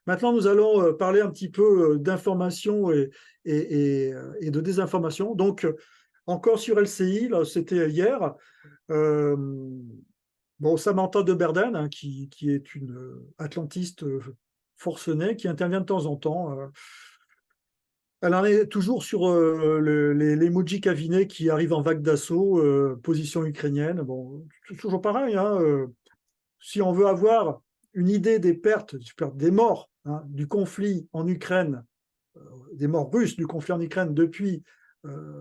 Maintenant, nous allons parler un petit peu d'information et de désinformation. Donc, encore sur LCI, c'était hier. Euh, bon, Samantha de Berden, hein, qui est une atlantiste forcenée, qui intervient de temps en temps. Elle en est toujours sur l'emoji caviné qui arrive en vague d'assaut, position ukrainienne. Bon, c'est toujours pareil, hein, si on veut avoir une idée des pertes, des morts, hein, du conflit en Ukraine, des morts russes du conflit en Ukraine depuis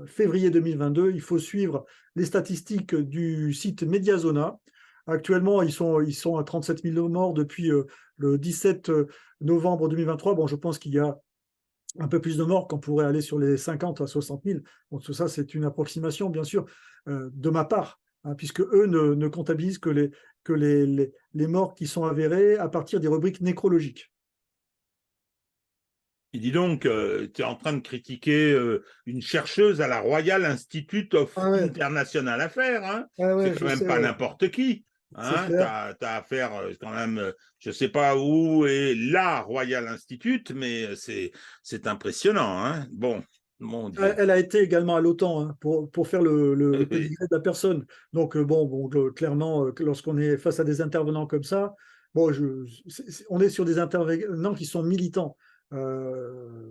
février 2022, il faut suivre les statistiques du site Mediazona. Actuellement, ils sont à 37 000 morts depuis le 17 novembre 2023. Bon, je pense qu'il y a un peu plus de morts qu'on pourrait aller sur les 50 à 60 000. Donc tout ça, c'est une approximation, bien sûr, de ma part, hein, puisque eux ne comptabilisent que les morts qui sont avérés à partir des rubriques nécrologiques. Et dis donc, tu es en train de critiquer une chercheuse à la Royal Institute of Ah ouais, International Affairs. Hein. ah C'est ouais, quand je même sais, pas ouais. n'importe qui. C'est Hein. Tu clair. as affaire quand même, je sais pas où est la Royal Institute, mais c'est impressionnant. Hein. Bon, mon Dieu. Elle a été également à l'OTAN, hein, pour faire le pédigré de la personne. Donc, clairement, lorsqu'on est face à des intervenants comme ça, bon, on est sur des intervenants qui sont militants. Euh,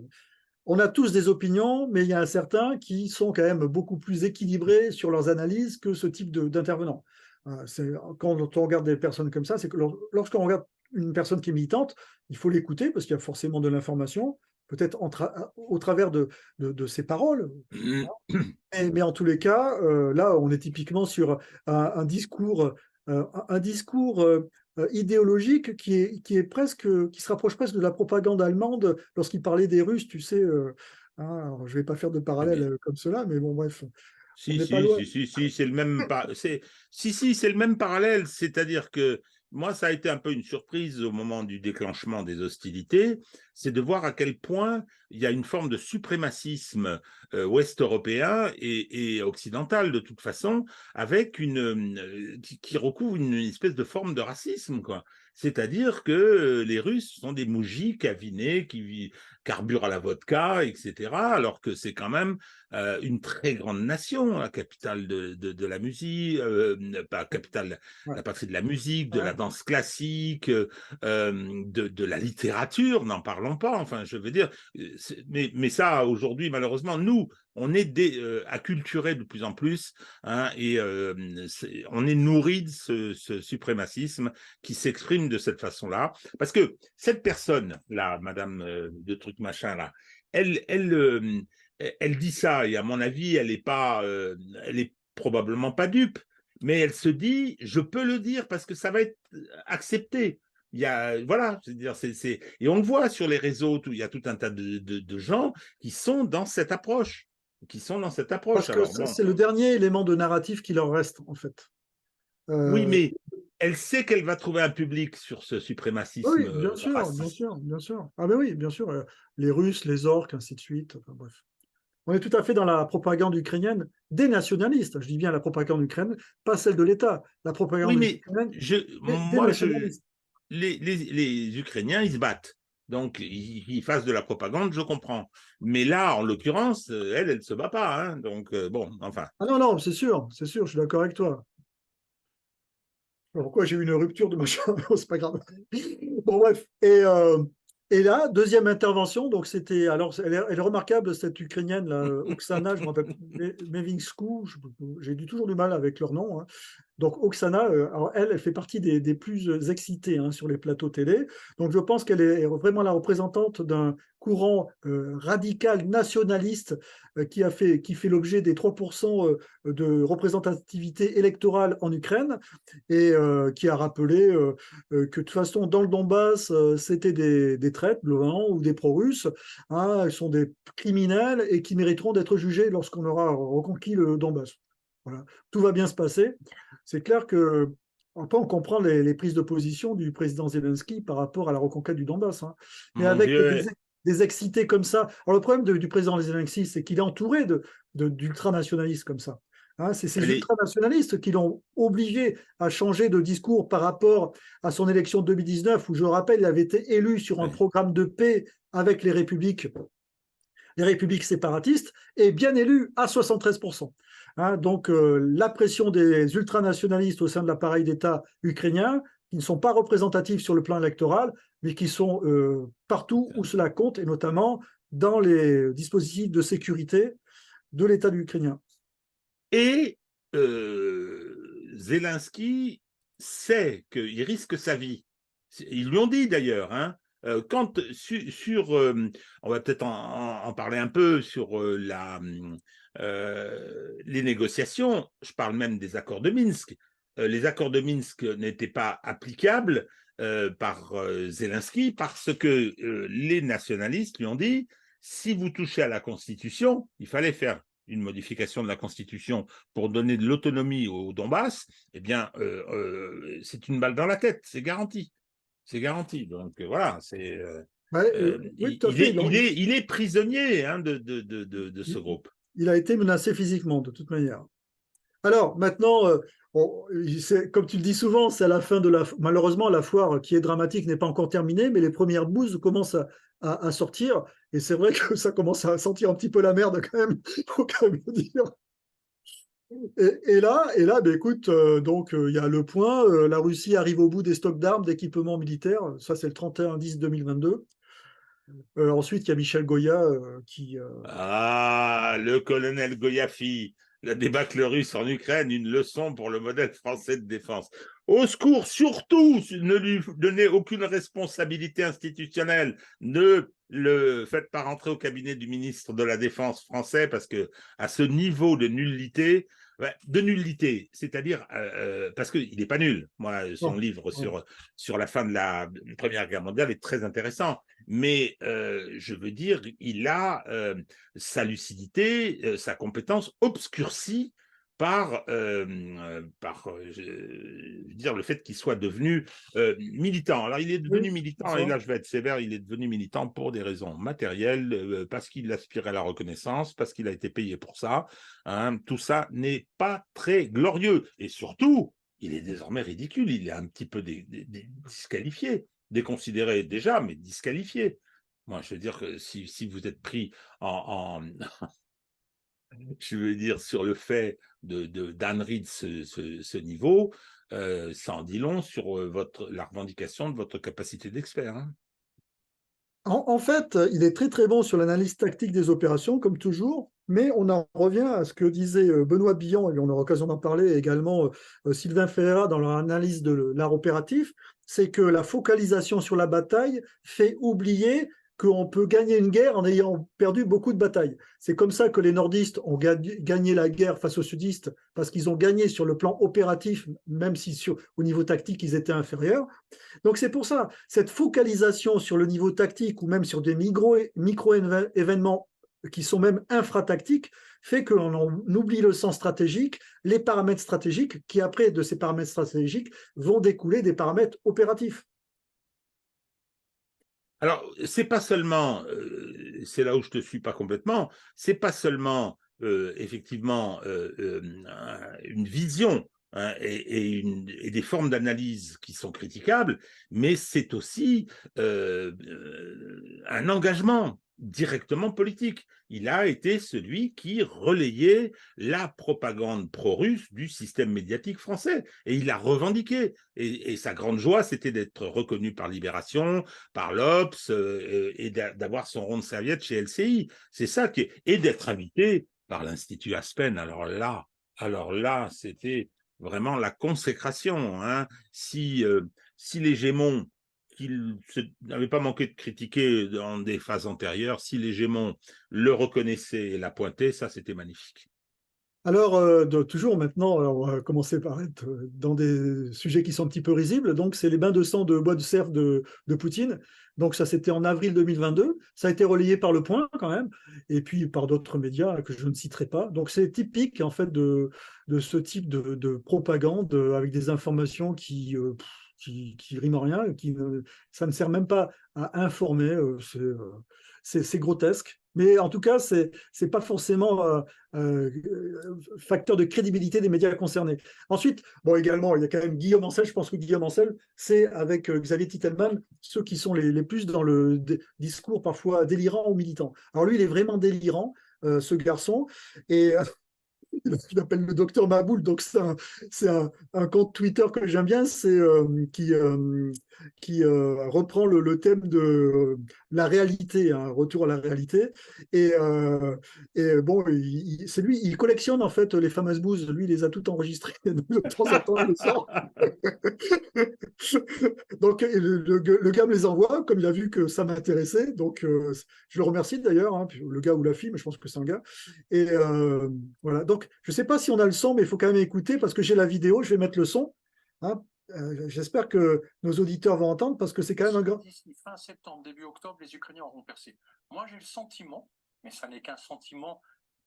on a tous des opinions, mais il y a certains qui sont quand même beaucoup plus équilibrés sur leurs analyses que ce type d'intervenants. Quand on regarde des personnes comme ça, c'est que lorsqu'on regarde une personne qui est militante, il faut l'écouter parce qu'il y a forcément de l'information, peut-être au travers de ses paroles. Mais en tous les cas, là, on est typiquement sur un discours, un discours idéologique qui se rapproche presque de la propagande allemande lorsqu'il parlait des Russes, tu sais. Hein, alors, je ne vais pas faire de parallèle Mais comme cela, mais bon, bref, on si, n'est pas si, loin. si, si, si, c'est le même, c'est le même parallèle. C'est-à-dire que moi, ça a été un peu une surprise au moment du déclenchement des hostilités, c'est de voir à quel point il y a une forme de suprémacisme ouest-européen et occidental de toute façon, avec qui recouvre une espèce de forme de racisme, quoi. C'est-à-dire que les Russes sont des moujik avinés qui carburent à la vodka, etc., alors que c'est quand même une très grande nation, la capitale de la musique, pas capitale, Ouais. la patrie de la musique, de Ouais. la danse classique, de la littérature, n'en parlons pas. Enfin, je veux dire, mais ça, aujourd'hui, malheureusement, nous, on est acculturés de plus en plus, hein, et on est nourris de ce suprémacisme qui s'exprime de cette façon-là. Parce que cette personne-là, Madame de truc machin, là, elle dit ça, et à mon avis, elle est probablement pas dupe, mais elle se dit, je peux le dire parce que ça va être accepté. Il y a, voilà, c'est-à-dire, et on le voit sur les réseaux, il y a tout un tas de gens qui sont dans cette approche, Parce que Alors bon, c'est le dernier élément de narratif qui leur reste, en fait. oui, Euh, mais elle sait qu'elle va trouver un public sur ce suprémacisme oui, bien sûr, bien raciste. sûr, bien sûr. Ah ben oui, bien sûr. Les Russes, les Orques, ainsi de suite. Enfin, bref. On est tout à fait dans la propagande ukrainienne des nationalistes. Je dis bien la propagande ukrainienne, pas celle de l'État. La Oui, propagande mais ukrainienne des moi, nationalistes. les Ukrainiens, ils se battent. Donc, ils fassent de la propagande, je comprends. Mais là, en l'occurrence, elle ne se bat pas. Hein. Donc, bon, enfin. Ah non, non, c'est sûr, je suis d'accord avec toi. Alors, pourquoi j'ai eu une rupture de machin? C'est pas grave. Bon, bref. Et là, deuxième intervention, donc c'était. Alors, elle est remarquable, cette Ukrainienne, là, Oksana, je me rappelle, Mevinskou, j'ai toujours du mal avec leur nom, hein. Donc Oksana, alors elle fait partie des plus excités, hein, sur les plateaux télé. Donc je pense qu'elle est vraiment la représentante d'un courant radical nationaliste qui fait l'objet des 3% de représentativité électorale en Ukraine et qui a rappelé que de toute façon dans le Donbass c'était des traîtres blancs ou des pro-russes, hein, ils sont des criminels et qui mériteront d'être jugés lorsqu'on aura reconquis le Donbass. Voilà. Tout va bien se passer. C'est clair que après, on comprend les prises de position du président Zelensky par rapport à la reconquête du Donbass, hein. Mais Mon avec Dieu, des excités comme ça. Alors, le problème du président Zelensky, c'est qu'il est entouré d'ultranationalistes comme ça. Hein, c'est ces Elle est, ultranationalistes qui l'ont obligé à changer de discours par rapport à son élection de 2019, où je rappelle, il avait été élu sur un ouais. programme de paix avec les républiques séparatistes, et bien élu à 73%. Hein, donc la pression des ultranationalistes au sein de l'appareil d'État ukrainien, qui ne sont pas représentatifs sur le plan électoral, mais qui sont partout où cela compte, et notamment dans les dispositifs de sécurité de l'État ukrainien. Et Zelensky sait qu'il risque sa vie. Ils lui ont dit d'ailleurs, hein, quand on va peut-être en parler un peu sur les négociations, je parle même des accords de Minsk. Les accords de Minsk n'étaient pas applicables par Zelensky parce que les nationalistes lui ont dit, si vous touchez à la Constitution, il fallait faire une modification de la Constitution pour donner de l'autonomie au Donbass, eh bien, c'est une balle dans la tête, c'est garanti. C'est garanti. Donc voilà, Ouais, oui, tout à fait. Donc, il est prisonnier hein, de ce il, groupe. il a été menacé physiquement, de toute manière. Alors, maintenant, comme tu le dis souvent, c'est à la fin de la. Malheureusement, la foire qui est dramatique n'est pas encore terminée, mais les premières bouses commencent à sortir. Et c'est vrai que ça commence à sentir un petit peu la merde, quand même, il faut quand même le dire. Et là ben, écoute, donc il y a le point, la Russie arrive au bout des stocks d'armes, d'équipements militaires, ça c'est le 31-10-2022. Ensuite, il y a Michel Goya qui. Ah, le colonel Goyafi, la débâcle russe en Ukraine, une leçon pour le modèle français de défense. Au secours, surtout, ne lui donnez aucune responsabilité institutionnelle. Ne le faites pas rentrer au cabinet du ministre de la Défense français parce que à ce niveau de nullité, c'est-à-dire parce qu'il n'est pas nul. Moi, son Bon, livre bon. sur la fin de la Première Guerre mondiale est très intéressant. Mais je veux dire, il a sa lucidité, sa compétence obscurcie par je veux dire, le fait qu'il soit devenu militant. Alors, il est devenu Oui, c'est militant, et ça. là, je vais être sévère, il est devenu militant pour des raisons matérielles, parce qu'il aspirait à la reconnaissance, parce qu'il a été payé pour ça. Hein. Tout ça n'est pas très glorieux. Et surtout, il est désormais ridicule, il est un petit peu disqualifié, déconsidéré déjà, mais disqualifié. Moi, je veux dire que si vous êtes pris je veux dire, sur le fait d'ânerie de ce niveau, ça en dit long sur la revendication de votre capacité d'expert. Hein. En fait, il est très très bon sur l'analyse tactique des opérations, comme toujours, mais on en revient à ce que disait Benoît Billon, et on aura l'occasion d'en parler, et également Sylvain Ferreira dans leur analyse de l'art opératif, c'est que la focalisation sur la bataille fait oublier qu'on peut gagner une guerre en ayant perdu beaucoup de batailles. C'est comme ça que les nordistes ont gagné la guerre face aux sudistes, parce qu'ils ont gagné sur le plan opératif, même si au niveau tactique, ils étaient inférieurs. Donc c'est pour ça, cette focalisation sur le niveau tactique ou même sur des micro-événements qui sont même infratactiques fait que l'on oublie le sens stratégique, les paramètres stratégiques qui après de ces paramètres stratégiques vont découler des paramètres opératifs. Alors, c'est pas seulement, c'est là où je te suis pas complètement, c'est pas seulement effectivement une vision hein, et des formes d'analyse qui sont critiquables, mais c'est aussi un engagement directement politique. Il a été celui qui relayait la propagande pro-russe du système médiatique français et il l'a revendiqué. Et sa grande joie, c'était d'être reconnu par Libération, par l'Obs et d'avoir son rond de serviette chez LCI. C'est ça qui est... Et d'être invité par l'Institut Aspen. Alors là, c'était vraiment la consécration. Hein. Si l'hégémon, qu'il n'avait pas manqué de critiquer dans des phases antérieures, si l'hégémon le reconnaissait et la pointait, ça, c'était magnifique. Alors, toujours maintenant, alors, on va commencer par être dans des sujets qui sont un petit peu risibles. Donc, c'est les bains de sang de bois de cerf de Poutine. Donc, ça, c'était en avril 2022. Ça a été relayé par Le Point, quand même, et puis par d'autres médias que je ne citerai pas. Donc, c'est typique, en fait, de ce type de propagande avec des informations qui riment en rien, ça ne sert même pas à informer. C'est grotesque. mais en tout cas, c'est pas forcément facteur de crédibilité des médias concernés. Ensuite, bon, également, il y a quand même Guillaume Ancel. Je pense que Guillaume Ancel, c'est avec Xavier Titelman, ceux qui sont les plus dans le discours parfois délirant ou militant. Alors lui, il est vraiment délirant, ce garçon, et il appelle le docteur Maboul, donc c'est un compte Twitter que j'aime bien, c'est qui reprend le thème de la réalité, un retour à la réalité. Et, bon, c'est lui, il collectionne en fait les fameuses bouses, lui, il les a toutes enregistrées, de temps en temps, il les sort. Donc le gars me les envoie, comme il a vu que ça m'intéressait, donc je le remercie d'ailleurs, hein, le gars ou la fille, mais je pense que c'est un gars. Et voilà, donc je ne sais pas si on a le son, mais il faut quand même écouter parce que j'ai la vidéo, je vais mettre le son. Hein. J'espère que nos auditeurs vont entendre parce que c'est quand même un grand. D'ici fin septembre, début octobre, les Ukrainiens auront percé. Moi, j'ai le sentiment, mais ça n'est qu'un sentiment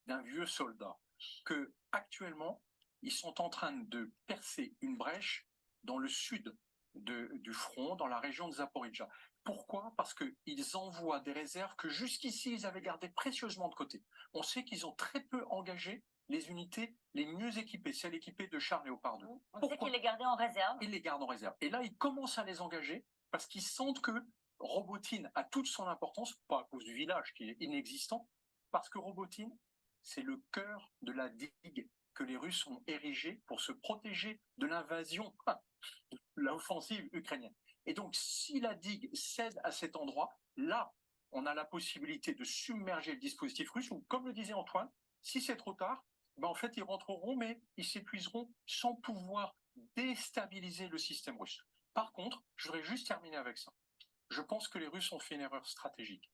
d'un vieux soldat, que actuellement, ils sont en train de percer une brèche dans le sud du front, dans la région de Zaporizhzhia. Pourquoi? Parce qu'ils envoient des réserves que jusqu'ici, ils avaient gardées précieusement de côté. On sait qu'ils ont très peu engagé les unités les mieux équipées, celles équipées de chars Léopard 2. On sait qu'ils les gardaient en réserve. Ils les gardent en réserve. Et là, ils commencent à les engager parce qu'ils sentent que Robotine a toute son importance, pas à cause du village qui est inexistant, parce que Robotine, c'est le cœur de la digue que les Russes ont érigée pour se protéger de l'invasion, de l'offensive ukrainienne. Et donc, si la digue cède à cet endroit, là, on a la possibilité de submerger le dispositif russe, ou comme le disait Antoine, si c'est trop tard, ben en fait, ils rentreront, mais ils s'épuiseront sans pouvoir déstabiliser le système russe. Par contre, je voudrais juste terminer avec ça. Je pense que les Russes ont fait une erreur stratégique.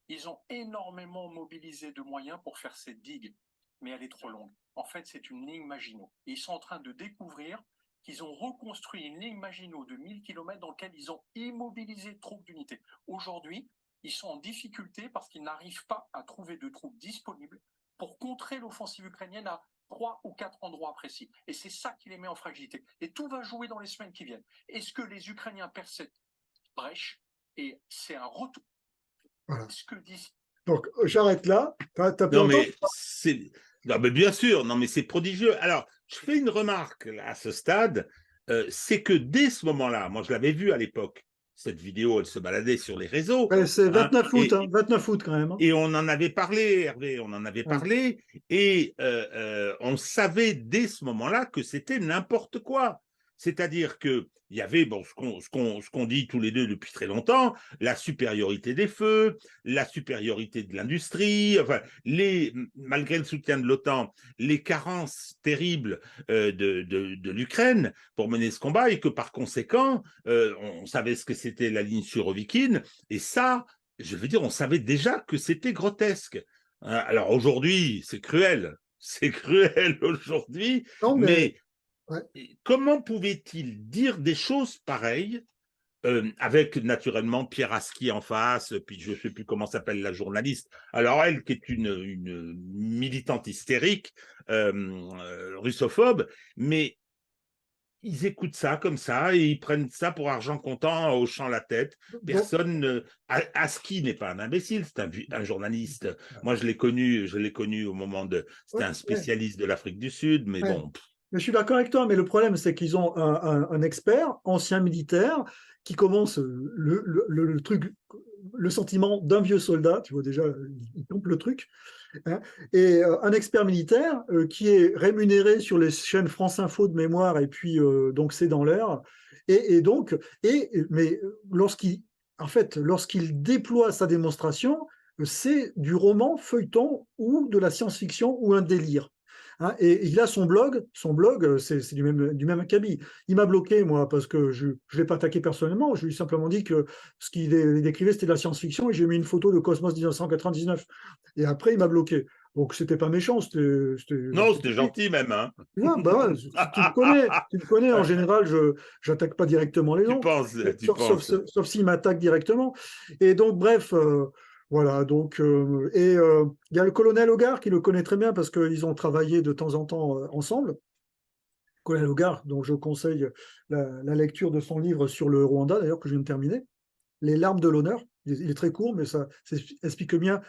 Ils ont énormément mobilisé de moyens pour faire cette digue, mais elle est trop longue. En fait, c'est une ligne Maginot. Et ils sont en train de découvrir qu'ils ont reconstruit une ligne Maginot de 1000 km dans laquelle ils ont immobilisé troupes d'unités. Aujourd'hui, ils sont en difficulté parce qu'ils n'arrivent pas à trouver de troupes disponibles pour contrer l'offensive ukrainienne à 3 ou 4 endroits précis. Et c'est ça qui les met en fragilité. Et tout va jouer dans les semaines qui viennent. Est-ce que les Ukrainiens percent cette brèche? Et c'est un retour. Voilà. Ce que disent... Donc, j'arrête là. Non, mais non, mais bien sûr, non, mais c'est prodigieux. Alors, je fais une remarque là, à ce stade, c'est que dès ce moment-là, moi je l'avais vu à l'époque, cette vidéo, elle se baladait sur les réseaux. Ouais, c'est 29 hein, août, 29 août quand même. Hein. Et on en avait parlé, Hervé, on en avait parlé, et on savait dès ce moment-là que c'était n'importe quoi. C'est-à-dire qu'il y avait bon, ce qu'on dit tous les deux depuis très longtemps, la supériorité des feux, la supériorité de l'industrie, enfin, malgré le soutien de l'OTAN, les carences terribles de l'Ukraine pour mener ce combat, et que par conséquent, on savait ce que c'était la ligne Surovikine, et ça, je veux dire, on savait déjà que c'était grotesque. Alors aujourd'hui, c'est cruel aujourd'hui, mais comment pouvait-il dire des choses pareilles avec naturellement Pierre Aski en face, puis je ne sais plus comment s'appelle la journaliste. Alors elle, qui est une militante hystérique, russophobe, mais ils écoutent ça comme ça et ils prennent ça pour argent comptant en hochant la tête. Personne. Aski n'est pas un imbécile, c'est un journaliste. Moi, je l'ai connu au moment de. C'était un spécialiste de l'Afrique du Sud, mais bon. Mais je suis d'accord avec toi, mais le problème, c'est qu'ils ont un expert, ancien militaire, qui commence le truc, le sentiment d'un vieux soldat, tu vois déjà, il tombe le truc, hein, et un expert militaire qui est rémunéré sur les chaînes France Info de mémoire, et puis donc c'est dans l'air, mais lorsqu'il déploie sa démonstration, c'est du roman, feuilleton ou de la science-fiction ou un délire. Hein, et il a son blog, c'est du même acabit. Il m'a bloqué, moi, parce que je ne l'ai pas attaqué personnellement, je lui ai simplement dit que ce qu'il décrivait, c'était de la science-fiction, et j'ai mis une photo de Cosmos 1999. Et après, il m'a bloqué. Donc, c'était pas méchant. Non, c'était gentil même. Hein. Ouais, tu me connais, en général, je n'attaque pas directement les gens. Sauf s'ils m'attaquent directement. Et donc, bref... voilà, donc, il y a le colonel Hogar qui le connaît très bien parce qu'ils ont travaillé de temps en temps ensemble. Colonel Hogar, dont je conseille la lecture de son livre sur le Rwanda, d'ailleurs, que je viens de terminer, Les larmes de l'honneur. Il est très court, mais ça explique bien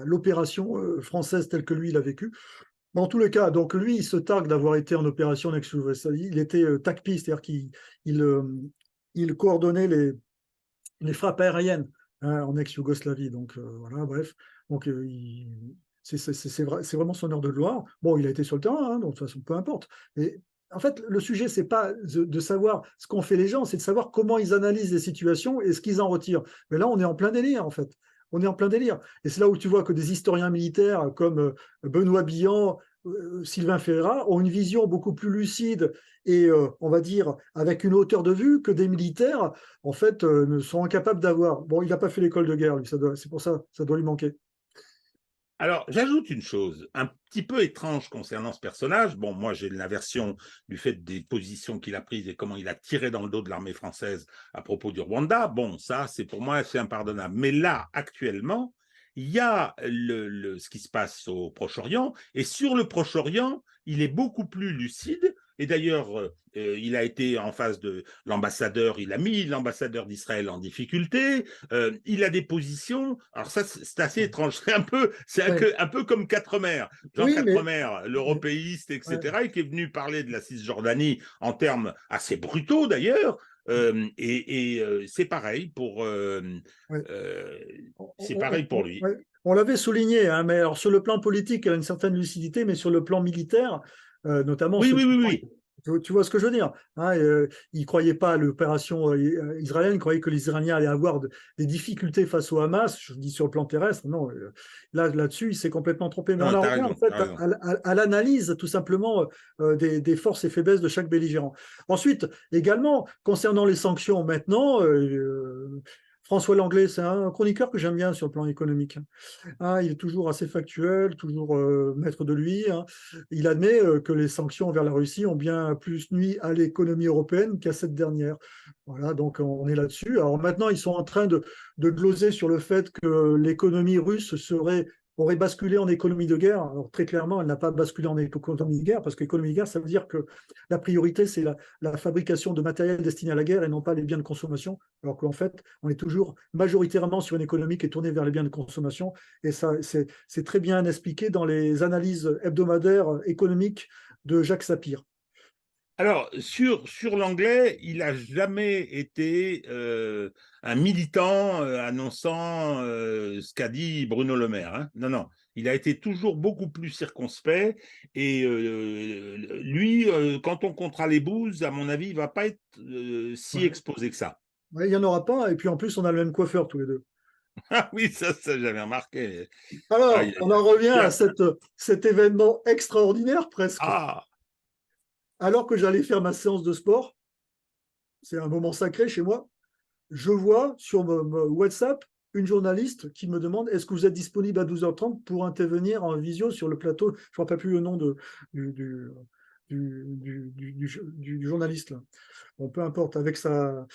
l'opération française telle que lui, il a vécu. Mais en tous les cas, donc lui, il se targue d'avoir été en opération en ex-Yougoslavie. Il était TACPI, c'est-à-dire qu'il coordonnait les frappes aériennes, hein, en ex-Yougoslavie. Donc voilà, bref. Donc c'est vraiment son heure de gloire. Bon, il a été sur le terrain, hein, donc de toute façon, peu importe. Et en fait, le sujet, c'est pas de savoir ce qu'ont fait les gens, c'est de savoir comment ils analysent les situations et ce qu'ils en retirent. Mais là, on est en plein délire, en fait. On est en plein délire. Et c'est là où tu vois que des historiens militaires comme Benoît Billan, Sylvain Ferreira ont une vision beaucoup plus lucide et, on va dire, avec une hauteur de vue que des militaires, en fait, ne sont incapables d'avoir. Bon, il n'a pas fait l'école de guerre, lui, c'est pour ça, ça doit lui manquer. Alors, j'ajoute une chose un petit peu étrange concernant ce personnage. Bon, moi, j'ai une aversion du fait des positions qu'il a prises et comment il a tiré dans le dos de l'armée française à propos du Rwanda. Bon, ça, c'est pour moi, c'est impardonnable. Mais là, actuellement, il y a ce qui se passe au Proche-Orient. Et sur le Proche-Orient, il est beaucoup plus lucide. Et d'ailleurs, il a été en face de l'ambassadeur, il a mis l'ambassadeur d'Israël en difficulté. Il a des positions. Alors ça, c'est assez étrange. C'est Ouais. un peu comme Quatremer. Jean Oui, Quatremer, l'européiste, etc., ouais. et qui est venu parler de la Cisjordanie en termes assez brutaux d'ailleurs. C'est pareil pour Ouais. c'est pareil pour lui. Ouais. On l'avait souligné, hein, mais alors sur le plan politique, il a une certaine lucidité, mais sur le plan militaire, notamment Oui, ce oui, qui. oui, oui. Tu vois ce que je veux dire, hein, il ne croyait pas à l'opération israélienne, il croyait que les Iraniens allaient avoir des difficultés face au Hamas, je dis sur le plan terrestre, non, là-dessus, il s'est complètement trompé. Mais on Non, en t'as revient en raison, fait t'as raison. à l'analyse tout simplement des forces et faiblesses de chaque belligérant. Ensuite, également, concernant les sanctions maintenant, François Langlais, c'est un chroniqueur que j'aime bien sur le plan économique. Ah, il est toujours assez factuel, toujours maître de lui, hein. Il admet que les sanctions envers la Russie ont bien plus nui à l'économie européenne qu'à cette dernière. Voilà, donc on est là-dessus. Alors maintenant, ils sont en train de gloser sur le fait que l'économie russe aurait basculé en économie de guerre. Alors très clairement, elle n'a pas basculé en économie de guerre, parce qu'économie de guerre, ça veut dire que la priorité, c'est la fabrication de matériel destiné à la guerre et non pas les biens de consommation, alors qu'en fait, on est toujours majoritairement sur une économie qui est tournée vers les biens de consommation. Et ça, c'est très bien expliqué dans les analyses hebdomadaires économiques de Jacques Sapir. Alors, sur l'anglais, il n'a jamais été un militant annonçant ce qu'a dit Bruno Le Maire, hein. Non, non. Il a été toujours beaucoup plus circonspect. Et lui, quand on comptera les bouses, à mon avis, il ne va pas être si Ouais. exposé que ça. Ouais, il n'y en aura pas. Et puis en plus, on a le même coiffeur tous les deux. Ah oui, ça j'avais remarqué. Aïe, Alors, on aïe, en revient à aïe. cet événement extraordinaire presque. Ah, Alors que j'allais faire ma séance de sport, c'est un moment sacré chez moi, je vois sur mon WhatsApp une journaliste qui me demande est-ce que vous êtes disponible à 12h30 pour intervenir en visio sur le plateau. Je ne me rappelle plus le nom du, du journaliste. Là. Bon, peu importe, avec sa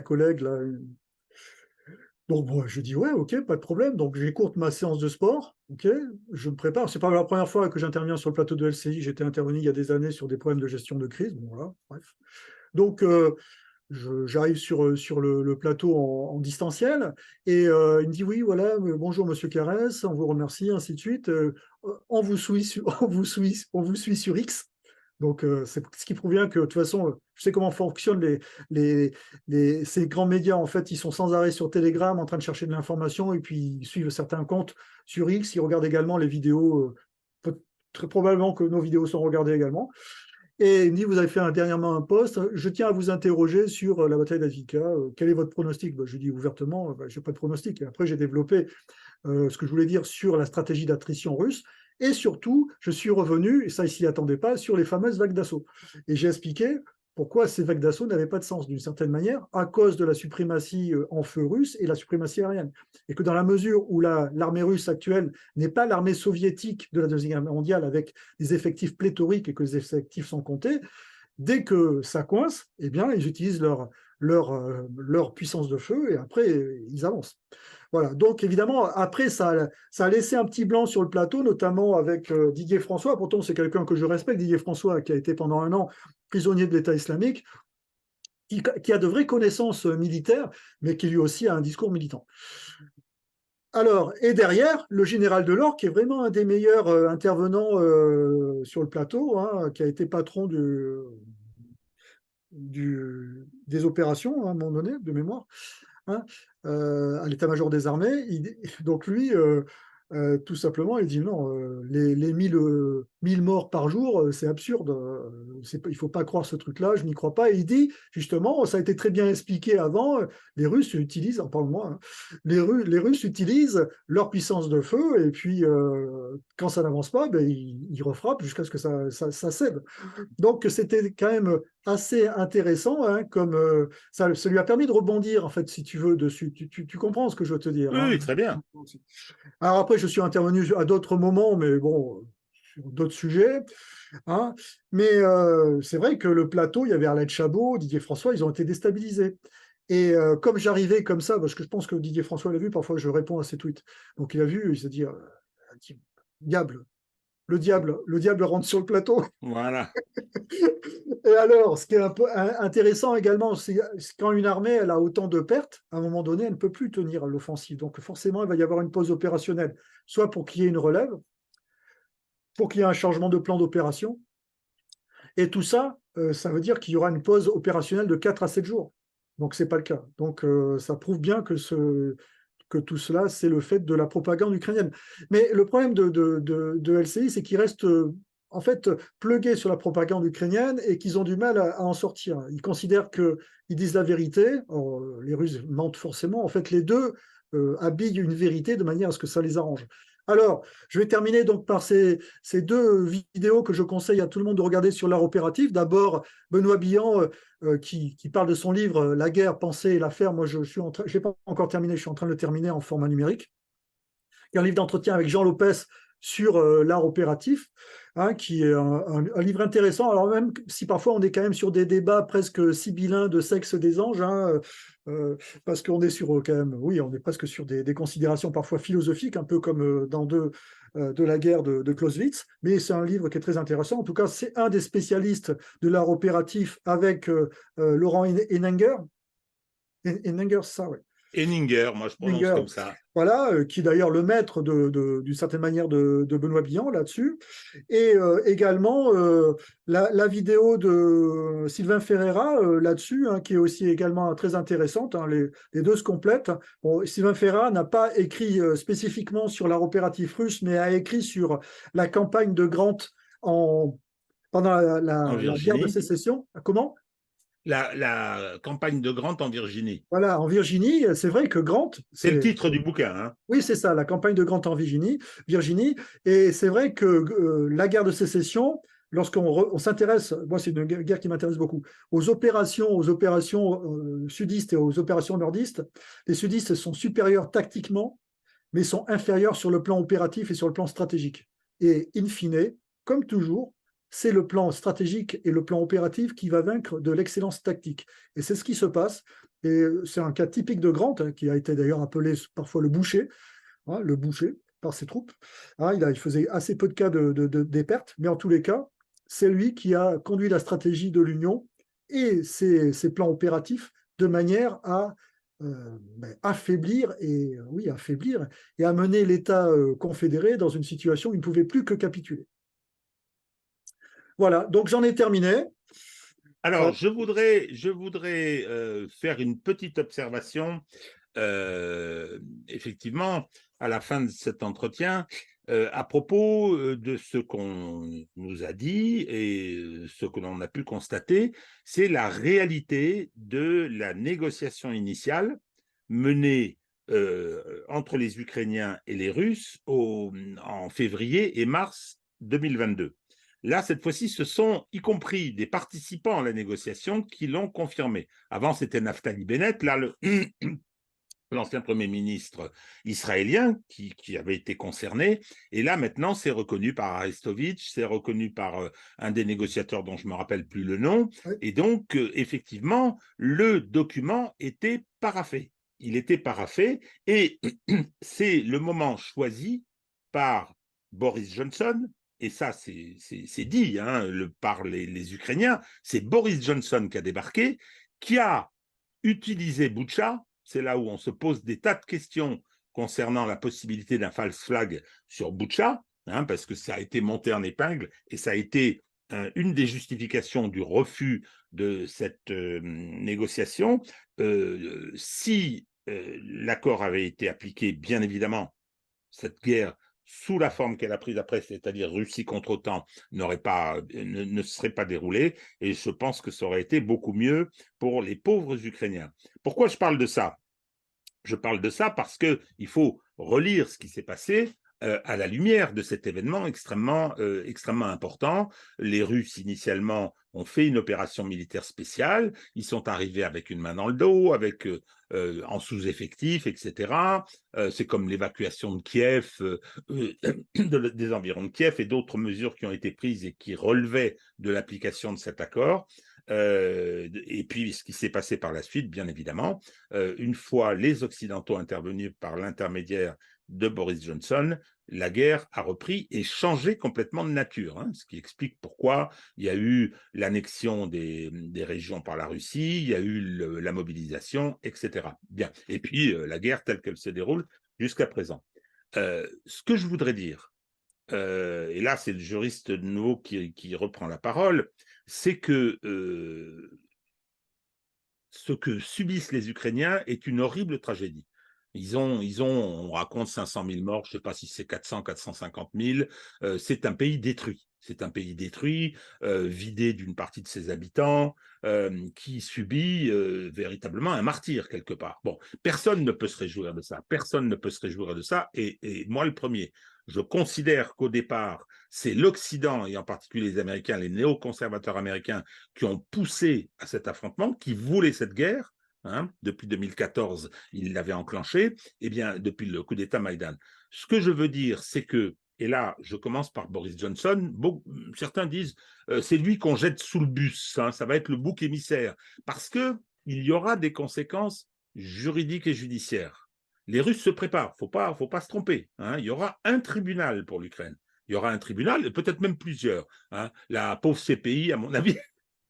collègue. Là. Donc, bon, je dis ouais, ok, pas de problème. Donc, j'écourte ma séance de sport. Ok, je me prépare. C'est pas la première fois que j'interviens sur le plateau de LCI. J'étais intervenu il y a des années sur des problèmes de gestion de crise. Bon, voilà, bref. Donc, j'arrive sur le plateau en distanciel et il me dit oui, voilà, bonjour Monsieur Carès, on vous remercie, ainsi de suite. On vous suit, on vous suit sur X. Donc, c'est ce qui prouve bien que de toute façon, je sais comment fonctionnent ces grands médias. En fait, ils sont sans arrêt sur Telegram en train de chercher de l'information et puis ils suivent certains comptes sur X. Ils regardent également les vidéos. Très probablement que nos vidéos sont regardées également. Et il me dit, vous avez fait dernièrement un post, je tiens à vous interroger sur la bataille d'Azika, quel est votre pronostic? Je dis ouvertement, je n'ai pas de pronostic. Et après, j'ai développé ce que je voulais dire sur la stratégie d'attrition russe, et surtout, je suis revenu, et ça, il s'y attendait pas, sur les fameuses vagues d'assaut. Et j'ai expliqué pourquoi ces vagues d'assaut n'avaient pas de sens, d'une certaine manière, à cause de la suprématie en feu russe et la suprématie aérienne. Et que dans la mesure où l'armée russe actuelle n'est pas l'armée soviétique de la Deuxième Guerre mondiale, avec des effectifs pléthoriques et que les effectifs sont comptés, dès que ça coince, eh bien, ils utilisent leur puissance de feu et après, ils avancent. Voilà. Donc, évidemment, après, ça a laissé un petit blanc sur le plateau, notamment avec Didier François. Pourtant, c'est quelqu'un que je respecte, Didier François, qui a été pendant un an prisonnier de l'État islamique. qui a de vraies connaissances militaires, mais qui lui aussi a un discours militant. Alors, et derrière, le général Delors, qui est vraiment un des meilleurs intervenants sur le plateau, hein, qui a été patron des opérations, hein, à un moment donné, de mémoire, hein, à l'état-major des armées. Donc lui, tout simplement, il dit non, les 1000 morts par jour, c'est absurde. Il ne faut pas croire ce truc-là, je n'y crois pas. Et il dit, justement, ça a été très bien expliqué avant, les Russes utilisent, en parle-moi, hein, les Russes utilisent leur puissance de feu, et puis quand ça n'avance pas, ben, ils refrappent jusqu'à ce que ça cède. Donc c'était quand même assez intéressant, hein, comme ça lui a permis de rebondir, en fait, si tu veux, dessus. Tu comprends ce que je veux te dire, Oui, hein. oui, très bien. Alors après, je suis intervenu à d'autres moments, mais bon, sur d'autres sujets, hein. Mais c'est vrai que le plateau, il y avait Arlette Chabot, Didier François, ils ont été déstabilisés. Et comme j'arrivais comme ça, parce que je pense que Didier François l'a vu, parfois je réponds à ses tweets. Donc il a vu, il s'est dit, diable, le diable rentre sur le plateau. Voilà. Et alors, ce qui est un peu intéressant également, c'est quand une armée elle a autant de pertes, à un moment donné, elle ne peut plus tenir l'offensive. Donc forcément, il va y avoir une pause opérationnelle, soit pour qu'il y ait une relève, pour qu'il y ait un changement de plan d'opération. Et tout ça, ça veut dire qu'il y aura une pause opérationnelle de 4 à 7 jours. Donc, ce n'est pas le cas. Donc, ça prouve bien que tout cela, c'est le fait de la propagande ukrainienne. Mais le problème de LCI, c'est qu'ils restent en fait plugués sur la propagande ukrainienne et qu'ils ont du mal à en sortir. Ils considèrent qu'ils disent la vérité. Or, les Russes mentent forcément. En fait, les deux habillent une vérité de manière à ce que ça les arrange. Alors, je vais terminer donc par ces deux vidéos que je conseille à tout le monde de regarder sur l'art opératif. D'abord, Benoît Billan qui parle de son livre La guerre, penser et la faire. Moi, je n'ai pas encore terminé, je suis en train de le terminer en format numérique. Il y a un livre d'entretien avec Jean Lopez sur l'art opératif, hein, qui est un livre intéressant. Alors même si parfois on est quand même sur des débats presque sibyllins de sexe des anges, hein, parce qu'on est sur quand même, oui, on est presque sur des considérations parfois philosophiques, un peu comme dans de la guerre de Clausewitz, mais c'est un livre qui est très intéressant. En tout cas, c'est un des spécialistes de l'art opératif avec Laurent Henninger. Henninger, ça, ouais. Henninger, moi je prononce Henninger, comme ça. voilà, qui est d'ailleurs le maître d'une certaine manière de Benoît Billan là-dessus. Et également la vidéo de Sylvain Ferreira là-dessus, hein, qui est aussi également très intéressante, hein, les deux se complètent. Bon, Sylvain Ferreira n'a pas écrit spécifiquement sur l'art opératif russe, mais a écrit sur la campagne de Grant pendant En la guerre de Virginie. sécession. Comment? La campagne de Grant en Virginie. Voilà, en Virginie, c'est vrai que Grant, C'est le titre du bouquin. Hein. oui, c'est ça, la campagne de Grant en Virginie. Et c'est vrai que la guerre de sécession, lorsqu'on s'intéresse, moi c'est une guerre qui m'intéresse beaucoup, aux opérations sudistes et aux opérations nordistes, les sudistes sont supérieurs tactiquement, mais sont inférieurs sur le plan opératif et sur le plan stratégique. Et in fine, comme toujours, c'est le plan stratégique et le plan opératif qui va vaincre de l'excellence tactique. Et c'est ce qui se passe. Et c'est un cas typique de Grant, hein, qui a été d'ailleurs appelé parfois le boucher par ses troupes. Hein, il faisait assez peu de cas des pertes, mais en tous les cas, c'est lui qui a conduit la stratégie de l'Union et ses plans opératifs de manière à affaiblir et amener l'État confédéré dans une situation où il ne pouvait plus que capituler. Voilà, donc j'en ai terminé. Alors, je voudrais faire une petite observation, effectivement, à la fin de cet entretien, à propos de ce qu'on nous a dit et ce que l'on a pu constater, c'est la réalité de la négociation initiale menée entre les Ukrainiens et les Russes en février et mars 2022. Là, cette fois-ci, ce sont, y compris des participants à la négociation, qui l'ont confirmé. Avant, c'était Naftali Bennett. Là, l'ancien Premier ministre israélien qui avait été concerné. Et là, maintenant, c'est reconnu par Arestovitch, c'est reconnu par un des négociateurs dont je ne me rappelle plus le nom. Oui. Et donc, effectivement, le document était paraphé. Il était paraphé et c'est le moment choisi par Boris Johnson, et ça, c'est dit par les Ukrainiens, c'est Boris Johnson qui a débarqué, qui a utilisé Boutcha. C'est là où on se pose des tas de questions concernant la possibilité d'un false flag sur Boutcha, hein, parce que ça a été monté en épingle et ça a été une des justifications du refus de cette négociation. Si l'accord avait été appliqué, bien évidemment, cette guerre sous la forme qu'elle a prise après, c'est-à-dire Russie contre OTAN, ne serait pas déroulée, et je pense que ça aurait été beaucoup mieux pour les pauvres Ukrainiens. Pourquoi je parle de ça? Je parle de ça parce qu'il faut relire ce qui s'est passé à la lumière de cet événement extrêmement important. Les Russes, initialement, ont fait une opération militaire spéciale. Ils sont arrivés avec une main dans le dos, en sous-effectif, etc. C'est comme l'évacuation de Kiev, des environs de Kiev et d'autres mesures qui ont été prises et qui relevaient de l'application de cet accord. Et puis, ce qui s'est passé par la suite, bien évidemment, une fois les Occidentaux intervenus par l'intermédiaire de Boris Johnson, la guerre a repris et changé complètement de nature, hein, ce qui explique pourquoi il y a eu l'annexion des régions par la Russie, il y a eu la mobilisation, etc. Bien. Et puis, la guerre telle qu'elle se déroule jusqu'à présent. Ce que je voudrais dire, et là c'est le juriste de nouveau qui reprend la parole, c'est que ce que subissent les Ukrainiens est une horrible tragédie. On raconte 500 000 morts, je ne sais pas si c'est 400, 450 000. C'est un pays détruit. C'est un pays détruit, vidé d'une partie de ses habitants, qui subit véritablement un martyre quelque part. Bon, personne ne peut se réjouir de ça. Personne ne peut se réjouir de ça. Et moi, le premier, je considère qu'au départ, c'est l'Occident, et en particulier les Américains, les néoconservateurs américains, qui ont poussé à cet affrontement, qui voulaient cette guerre. Hein, depuis 2014, ils l'avaient enclenché, et bien depuis le coup d'État Maïdan. Ce que je veux dire, c'est que, et là, je commence par Boris Johnson, certains disent c'est lui qu'on jette sous le bus, hein, ça va être le bouc émissaire, parce qu'il y aura des conséquences juridiques et judiciaires. Les Russes se préparent, faut pas se tromper, hein, il y aura un tribunal pour l'Ukraine. Il y aura un tribunal, peut-être même plusieurs. Hein. La pauvre CPI, à mon avis,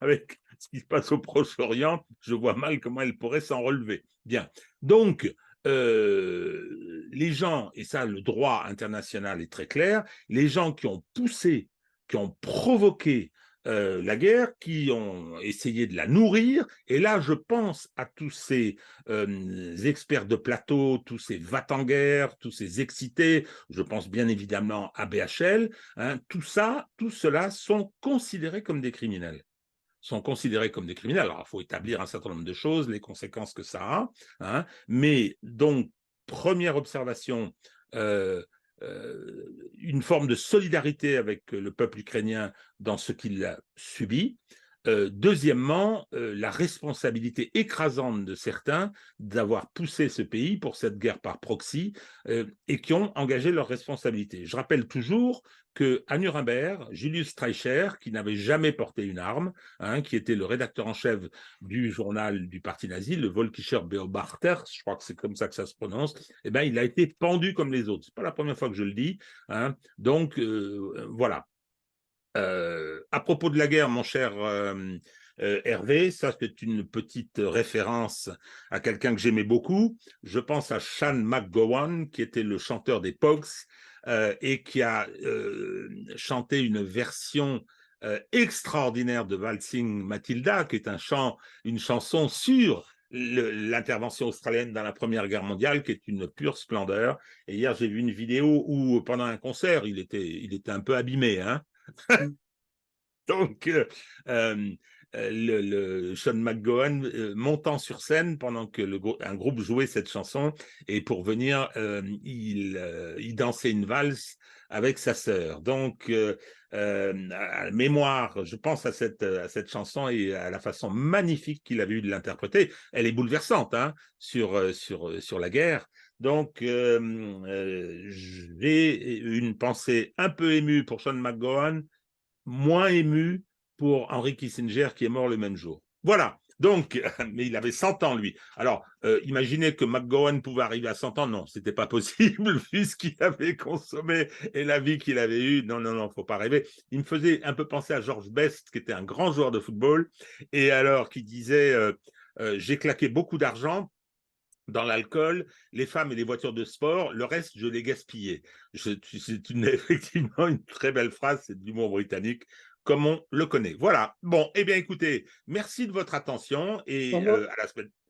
avec ce qui se passe au Proche-Orient, je vois mal comment elle pourrait s'en relever. Bien. Donc, les gens, et ça, le droit international est très clair, les gens qui ont poussé, qui ont provoqué la guerre, qui ont essayé de la nourrir, et là, je pense à tous ces experts de plateau, tous ces va-t-en-guerre, tous ces excités, je pense bien évidemment à BHL, hein, tout cela sont considérés comme des criminels. Sont considérés comme des criminels. Alors, il faut établir un certain nombre de choses, les conséquences que ça a. Hein, mais donc, première observation, une forme de solidarité avec le peuple ukrainien dans ce qu'il a subi. Deuxièmement, la responsabilité écrasante de certains d'avoir poussé ce pays pour cette guerre par proxy et qui ont engagé leurs responsabilités. Je rappelle toujours qu'à Nuremberg, Julius Streicher, qui n'avait jamais porté une arme, hein, qui était le rédacteur en chef du journal du parti nazi, le Völkischer Beobachter, je crois que c'est comme ça que ça se prononce, eh ben, il a été pendu comme les autres. Ce n'est pas la première fois que je le dis. Hein. Donc, voilà. À propos de la guerre, mon cher Hervé, ça c'est une petite référence à quelqu'un que j'aimais beaucoup. Je pense à Sean McGowan, qui était le chanteur des Pogues et qui a chanté une version extraordinaire de Waltzing Matilda, qui est une chanson sur l'intervention australienne dans la Première Guerre mondiale, qui est une pure splendeur. Et hier, j'ai vu une vidéo où, pendant un concert, il était un peu abîmé, hein. Donc, Sean McGowan montant sur scène pendant que un groupe jouait cette chanson, et pour venir, il dansait une valse avec sa sœur. Donc, à mémoire, je pense à cette chanson et à la façon magnifique qu'il avait eu de l'interpréter. Elle est bouleversante, hein, sur la guerre. Donc, j'ai une pensée un peu émue pour Sean McGowan, moins ému pour Henry Kissinger, qui est mort le même jour. Voilà. Donc, mais il avait 100 ans, lui. Alors, imaginez que McGowan pouvait arriver à 100 ans. Non, c'était pas possible, vu ce qu'il avait consommé et la vie qu'il avait eue. Non, faut pas rêver. Il me faisait un peu penser à George Best, qui était un grand joueur de football, et alors qui disait j'ai claqué beaucoup d'argent dans l'alcool, les femmes et les voitures de sport, le reste, je l'ai gaspillé. C'est effectivement une très belle phrase, c'est de l'humour britannique, comme on le connaît. Voilà. Bon, eh bien, écoutez, merci de votre attention et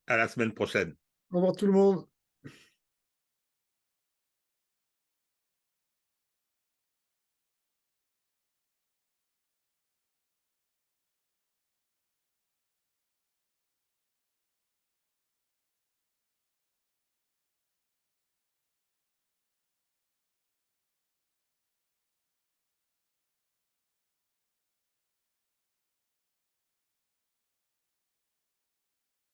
à la semaine prochaine. Au revoir tout le monde.